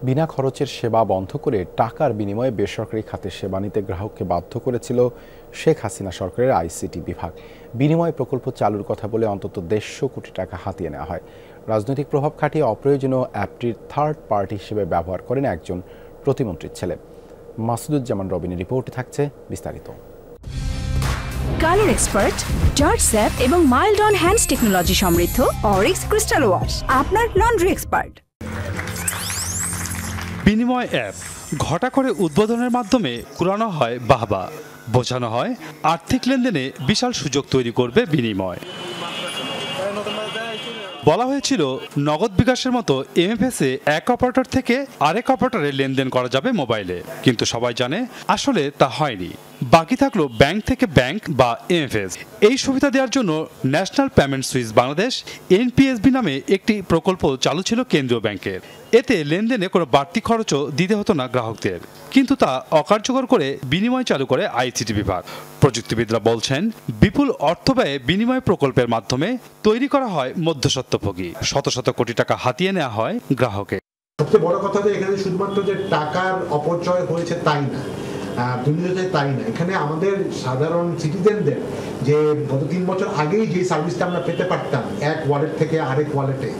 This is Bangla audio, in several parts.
বিনা খরচের সেবা বন্ধ করে টাকার বিনিময়ে বেসরকারি খাতে সেবা নিতে গ্রাহককে বাধ্য করেছিল শেখ হাসিনা সরকারের আইসিটি বিভাগ। বিনিময় প্রকল্প চালুর কথা বলে অন্তত 150 কোটি টাকা হাতিয়ে নেওয়া হয়। রাজনৈতিক প্রভাব খাটিয়ে অপ্রয়োজনীয় অ্যাপটির থার্ড পার্টি হিসেবে ব্যবহার করেন একজন প্রতিমন্ত্রীর ছেলে। মাসুদুজ্জামান রবিনের রিপোর্টে থাকছে বিস্তারিত। কালার এক্সপার্ট, জর্জ স্যাপ এবং মাইল্ড অন হ্যান্ডস টেকনোলজি সমৃদ্ধ অরিক্স ক্রিস্টাল ওয়াশ আপনার লন্ড্রি এক্সপার্ট। বিনিময় অ্যাপ ঘটা করে উদ্বোধনের মাধ্যমে কুড়ানো হয় বাহবা, বোঝানো হয় আর্থিক লেনদেনে বিশাল সুযোগ তৈরি করবে বিনিময়। বলা হয়েছিল নগদ বিকাশের মতো এমএফএসে এক অপারেটর থেকে আরেক অপারেটরে লেনদেন করা যাবে মোবাইলে, কিন্তু সবাই জানে আসলে তা হয়নি। বাকি থাকলো ব্যাংক থেকে ব্যাংক বা এমএফএস। এই সুবিধা দেওয়ার জন্য national payment switch Bangladesh NPSB নামে একটি প্রকল্প চালু ছিল কেন্দ্রীয় ব্যাংকের। এতে লেনদেনে কোনো বাড়তি খরচও দিতে হতো না গ্রাহকদের, কিন্তু তা অকার্যকর করে বিনিময় চালু করে আইসিটি বিভাগ। প্রযুক্তিবিদরা বলছেন বিপুল অর্থ ব্যয়ে বিনিময় প্রকল্পের মাধ্যমে তৈরি করা হয় মধ্যস্বত্বভোগী। শত শত কোটি টাকা হাতিয়ে নেওয়া হয় গ্রাহকের। সবচেয়ে বড় কথা যে এখানে শুধুমাত্র যে টাকার অপচয় হয়েছে তাই না, দুর্নীতি তাই না, এখানে আমাদের সাধারণ সিটিজেনদের যে গত 3 বছর আগেই যে সার্ভিসটা আমরা পেতে পারতাম এক ওয়ালেট থেকে আরেক ওয়ালেটে,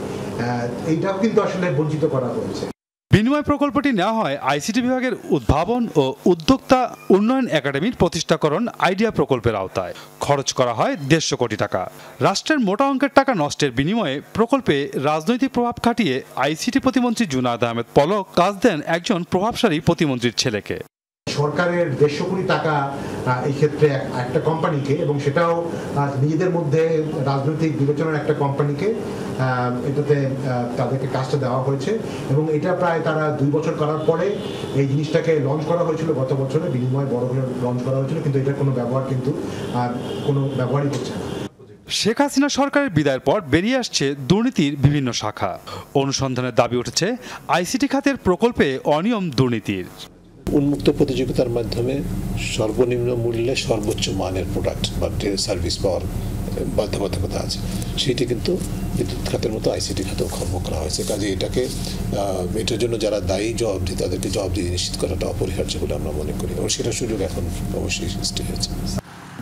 এইটাও কিন্তু আসলে বঞ্চিত করা হয়েছে। বিনিময় প্রকল্পটি নেওয়া হয় আইসিটি বিভাগের উদ্ভাবন ও উদ্যোক্তা উন্নয়ন একাডেমির প্রতিষ্ঠাকরণ আইডিয়া প্রকল্পের আওতায়। খরচ করা হয় 150 কোটি টাকা। রাষ্ট্রের মোটা অঙ্কের টাকা নষ্টের বিনিময়ে প্রকল্পে রাজনৈতিক প্রভাব খাটিয়ে আইসিটি প্রতিমন্ত্রী জুনায়েদ আহমেদ পলক কাজ দেন একজন প্রভাবশালী প্রতিমন্ত্রীর ছেলেকে। সরকারের 150 কোটি টাকা এই ক্ষেত্রে একটা কোম্পানিকে, এবং সেটাও নিজেদের মধ্যে রাজনৈতিক বিবেচনার একটা কোম্পানিকে এটাতে তাদেরকে কাজটা দেওয়া হয়েছে, এবং এটা প্রায় তারা 2 বছর করার পরে এই জিনিসটাকে লঞ্চ করা হয়েছিল। গত বছরে বিনিময় বড় করে লঞ্চ করা হয়েছিল, কিন্তু এটার কোনো ব্যবহার কিন্তু কোনো ব্যবহারই করছে না। শেখ হাসিনা সরকারের বিদায়ের পর বেরিয়ে আসছে দুর্নীতির বিভিন্ন শাখা। অনুসন্ধানের দাবি উঠেছে আইসিটি খাতের প্রকল্পে অনিয়ম দুর্নীতির। উন্মুক্ত প্রতিযোগিতার মাধ্যমে সর্বনিম্ন মূল্যে সর্বোচ্চ মানের প্রোডাক্ট বা সার্ভিস পাওয়ার বাধ্যবাধকতা আছে, সেটি কিন্তু বিদ্যুৎ খাতের মতো আইসিটি খাতেও খর্ব করা হয়েছে। কাজে এটার জন্য যারা দায়ী জবাবদিহি, তাদেরকে জবাবদিহি নিশ্চিত করাটা অপরিহার্য বলে আমরা মনে করি, এবং সেটার সুযোগ এখন অবশ্যই সৃষ্টি হয়েছে।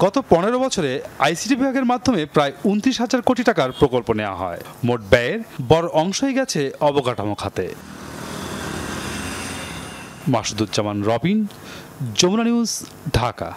গত 15 বছরে আইসিটি বিভাগের মাধ্যমে প্রায় 29,000 কোটি টাকার প্রকল্প নেওয়া হয়। মোট ব্যয়ের বড় অংশই গেছে অবকাঠামো খাতে। মাসুদুজ্জামান রবিন, যমুনা নিউজ, ঢাকা।